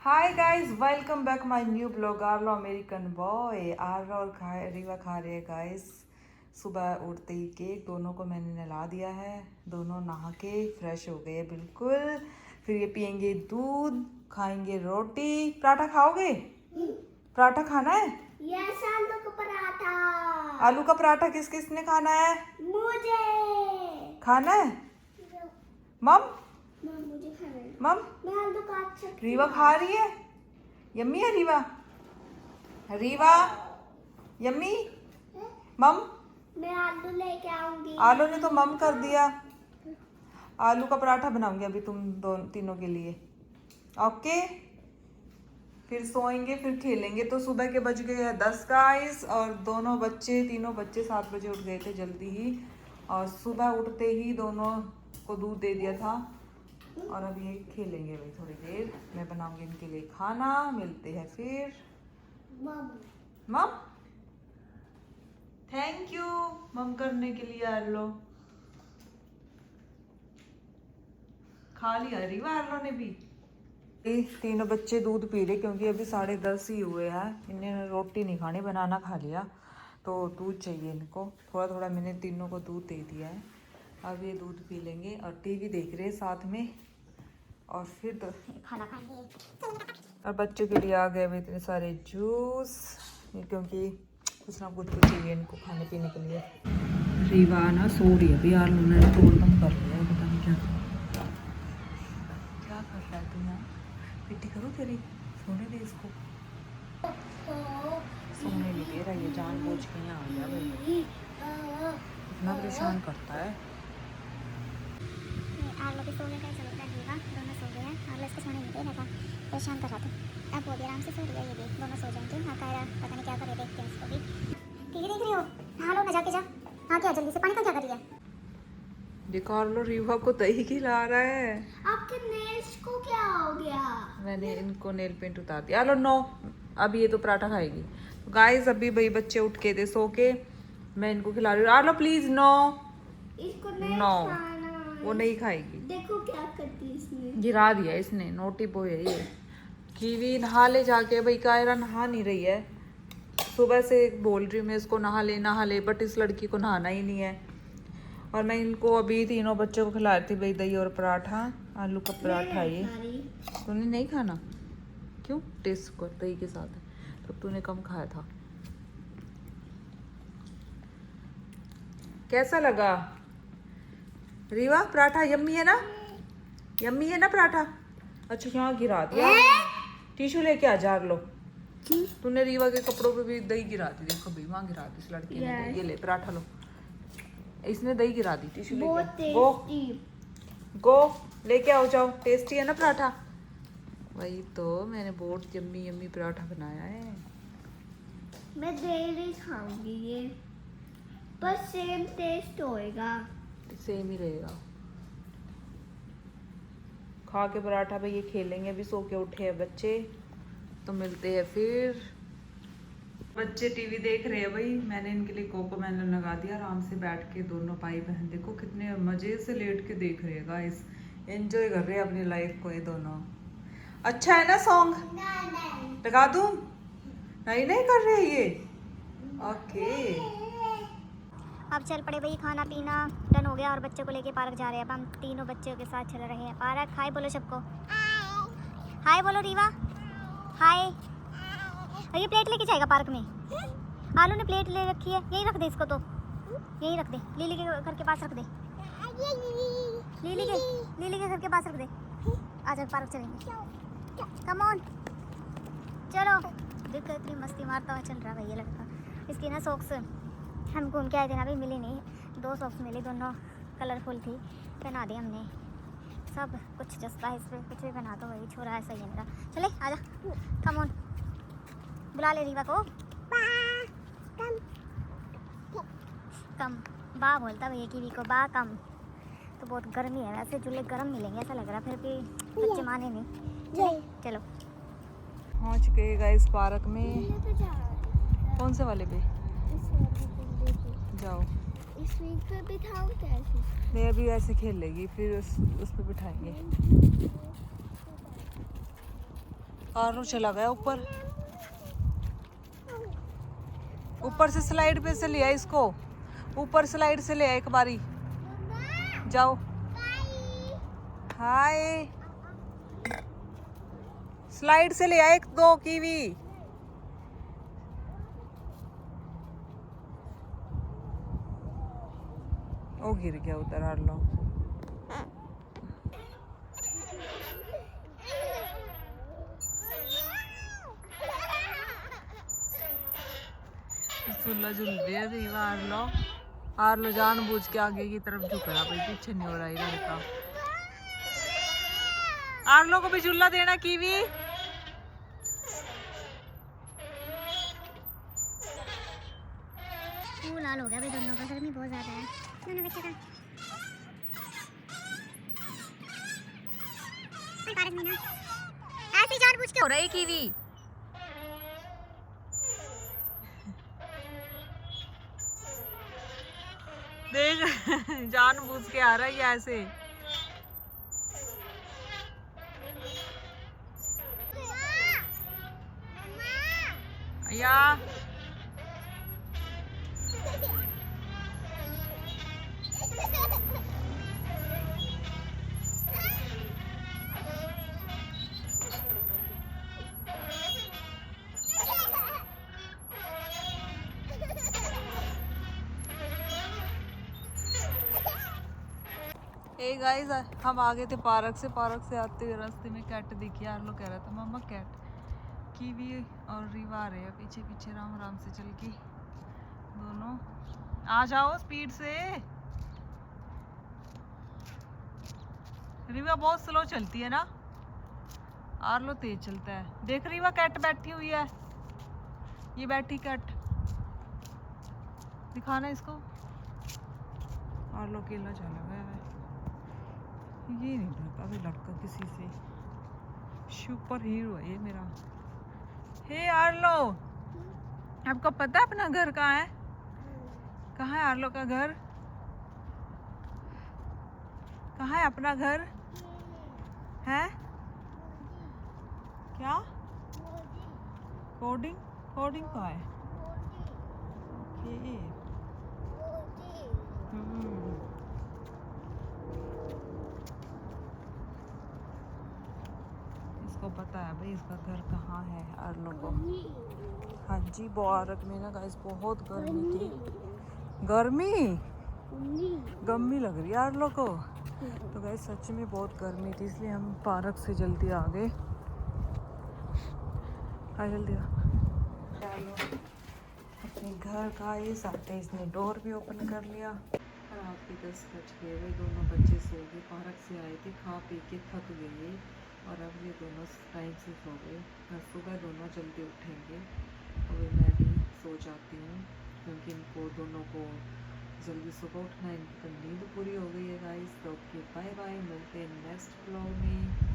Hi guys, welcome back my new blog. Arlo American boy. Arlo और रीवा खा रहे हैं गाइस सुबह उठते ही केक। दोनों को मैंने नहला दिया है, दोनों नहा के फ्रेश हो गए बिल्कुल। फिर ये पियेंगे दूध, खाएंगे रोटी। पराठा खाओगे? पराठा खाना है? यस, आलू का पराठा। आलू का पराठा किस किस ने खाना है? मुझे खाना है? मम मुझे खाना है। मम मैं आलू का अच्छा रीवा खा रही है। यम्मी है रीवा? रीवा यम्मी? मम मैं आलू लेके आऊंगी। आलू ने तो मम कर दिया। आलू का पराठा बनाऊंगी अभी तुम तीनों के लिए। ओके, फिर सोएंगे, फिर खेलेंगे। तो सुबह के बज गए हैं 10 गाइस, और तीनों बच्चे 7 बजे उठ गए थे जल्दी ही। और सुबह उठते ही दोनों को दूध दे दिया था। और अब ये खेलेंगे भाई थोड़ी देर। मैं बनाऊंगी इनके लिए खाना। मिलते हैं फिर। मम थैंक यू मम करने के लिए। आर्लो खा लिया रीवा आर्लो ने भी। तीनों बच्चे दूध पी रहे क्योंकि अभी 10:30 ही हुए हैं। इन्हें रोटी नहीं खानी, बनाना खा लिया, तो दूध चाहिए इनको। थोड़ा थोड़ा मैंने तीनों को दूध दे दिया है। अब ये दूध पी लेंगे और टीवी देख रहे हैं साथ में, और फिर तो खाना खाएंगे। और बच्चों के लिए आ गए हुए इतने सारे जूस, क्योंकि कुछ ना कुछ तो चाहिए इनको खाने पीने के लिए। रीवा ना सो रही है अभी। यार उन्होंने तोड़ दम कर लिया है, पता नहीं क्या क्या कर रहा है तू यहाँ। पिट्टी करो तेरी, सोने दे इसको। सोने नहीं दे रहा ये, जानबूझ के यहाँ आ गया भाई, इतना परेशान करता है। आलू के सोने का चलो लगेगा। दोनों सो गए हैं। आलू इसको सोने नहीं दे रहा था, परेशान कर रहा था। अब वो भी आराम से सो रही है। ये भी दोनों सो जाएंगे। हाँ कायरा पता नहीं क्या करे, देखते हैं इसको भी। टीवी देख रही हो? नहा लो ना, जाके जा। हाँ क्या जल्दी से, पानी का क्या कर रही है? देखो आर्लो रीवा को दही खिला रहा है। आपके नेल्स को क्या हो गया? मैंने इनको नेल पेंट उतार दिया। आलो नो, अब ये तो पराठा खाएगी। गाइस अभी भाई बच्चे उठ के थे सो के, मैं इनको खिला रही हूँ। आलो प्लीज नो। इसको नहीं नो, खाना। वो नहीं खाएगी। देखो क्या करती है इसने। गिरा दिया इसने, नोटी बॉय है ये। कीवी नहा ले जाके। भाई कायरा नहा नहीं रही है, सुबह से बोल रही हूँ मैं इसको नहा ले, बट इस लड़की को नहाना ही नहीं है। और मैं इनको अभी तीनों बच्चों को खिला रही थी भाई दही और पराठा। आलू का पराठा ये तूने नहीं खाना? क्यों? टेस्ट कर, दही के साथ है तो तूने कम खाया था। कैसा लगा रीवा पराठा? यम्मी है ना? यम्मी है ना पराठा? अच्छा यहाँ गिरा दिया। टिश्यू लेके आ जा लो। तूने रीवा के कपड़ों पे भी दही गिरा दी। देखो भाई वहाँ गिरा दी इस लड़की ने। ये ले पराठा लो, इसने दही गिरा दी। टिश्यू लेके गो लेके आओ, जाओ। टेस्टी है ना पराठा? वही तो मैंने बहुत यम्मी यम्मी पराठा बनाया है। मैं डेली खाऊंगी ये, पर सेम टेस्ट होएगा। सेम ही रहेगा। खा के पराठा भाई ये खेलेंगे। अभी सो के उठे हैं बच्चे, तो मिलते हैं फिर। बच्चे टीवी देख रहे हैं भाई। मैंने इनके लिए कोको मेलन लगा दिया, आराम से बैठ के दोनों भाई बहन देखो कितने मजे से लेट के देख रहे हैं गाइस। एंजॉय कर रहे हैं अपनी लाइफ को ये दोनों। अच्छा है ना सॉन्ग? लगा दूं? नहीं कर रहे ये। ओके अब चल पड़े भाई, खाना पीना डन हो गया और बच्चों को लेके पार्क जा रहे हैं। अब हम तीनों बच्चों के साथ चल रहे हैं पार्क। हाय बोलो सबको, हाय बोलो रीवा, हाय। और ये प्लेट लेके जाएगा पार्क में। आलू ने प्लेट ले रखी है, यहीं रख दे इसको, तो यहीं रख दे। लीली के घर के पास रख दे। लीली के घर के पास रख दे। आज पार्क चलेंगे, कम ऑन चलो। देखो इतनी मस्ती मारता हुआ चल रहा है भाई ये लड़का। इसकी ना सॉक्स हम घूम के आए थे ना, अभी मिली नहीं। 2 सॉक्स मिली, दोनों कलरफुल थी, पहना दी हमने। सब कुछ जस्ता है इस पर, कुछ भी बना दो वही छोरा है। सही है मेरा। चले आजा, कम ऑन। बुला ले रीवा को। कम बा बोलता भैया कीवी को, बा कम। तो बहुत गर्मी है वैसे, चूल्हे गर्म मिलेंगे ऐसा लग रहा, फिर भी बच्चे माने नहीं। चलो पहुंच चुके गाइस पार्क में। कौन से वाले पे जाओ? इस स्विंग पे बिठाओ कैसे? नहीं अभी ऐसे खेल लेगी, फिर उस पे बिठाएंगे। आर्लो चला गया ऊपर, ऊपर से स्लाइड पे से लिया इसको, ऊपर स्लाइड से ले आया एक बारी। जाओ। हाय, स्लाइड से ले आया एक दो कीवी। ओ गिर गया उधर आर्लो। झूला झूल रही है आर्लो। आर्लो जानबूझ के आगे की तरफ झुक रहा, भाई पीछे नहीं हो रहा है लड़का। आर्लो को भी झूला देना कीवी। लाल हो गया भाई दोनों का, गर्मी बहुत ज्यादा है दोनों बच्चे का। पार्क में ना ऐसे जानबूझ के हो रहा है कीवी। देख जानबूझ के आ रहा है ये ऐसे। या ए गाइस, हम आ गए थे पार्क से। पार्क से आते हुए रास्ते में कैट दिखी। आर्लो कह रहा था मामा कैट। कीवी और रीवा आ रहे हैं पीछे पीछे राम राम से चल के। दोनों आ जाओ स्पीड से। रीवा बहुत स्लो चलती है ना, आर्लो तेज चलता है। देख रीवा कैट बैठी हुई है, ये बैठी कैट। दिखाना इसको। आर्लो अकेला चला गया है। ये नहीं डरता भाई लड़का किसी से, सुपर हीरो है ये मेरा। हे आर्लो, आपको पता है अपना घर कहाँ है? कहाँ है आर्लो का घर? कहाँ है अपना घर? है क्या? कोडिंग? कोडिंग कहाँ है? ओके। इसको पता है भाई इसका घर कहाँ है आर्लो को। हाँ जी, पार्क में ना गाइस बहुत गर्मी थी। गर्मी लग रही है आर्लो को। तो गाइस सच में बहुत गर्मी थी, इसलिए हम पार्क से जल्दी आ गए। जल्दी आ। अपने घर का ये साथे इसने डोर भी ओपन कर लिया। रात के 10 बज गए, वे दोनों बच्चे सो गए। पार्क से आए थे, खा पी के थक गए और अब ये दोनों टाइम से सो गए। सुबह दोनों जल्दी उठेंगे और मैं भी सो जाती हूँ क्योंकि इनको दोनों को जल्दी सुबह उठना है। इनकी नींद पूरी हो गई है गाइस। तो ओके, बाय बाय, मिलते हैं नेक्स्ट व्लॉग में।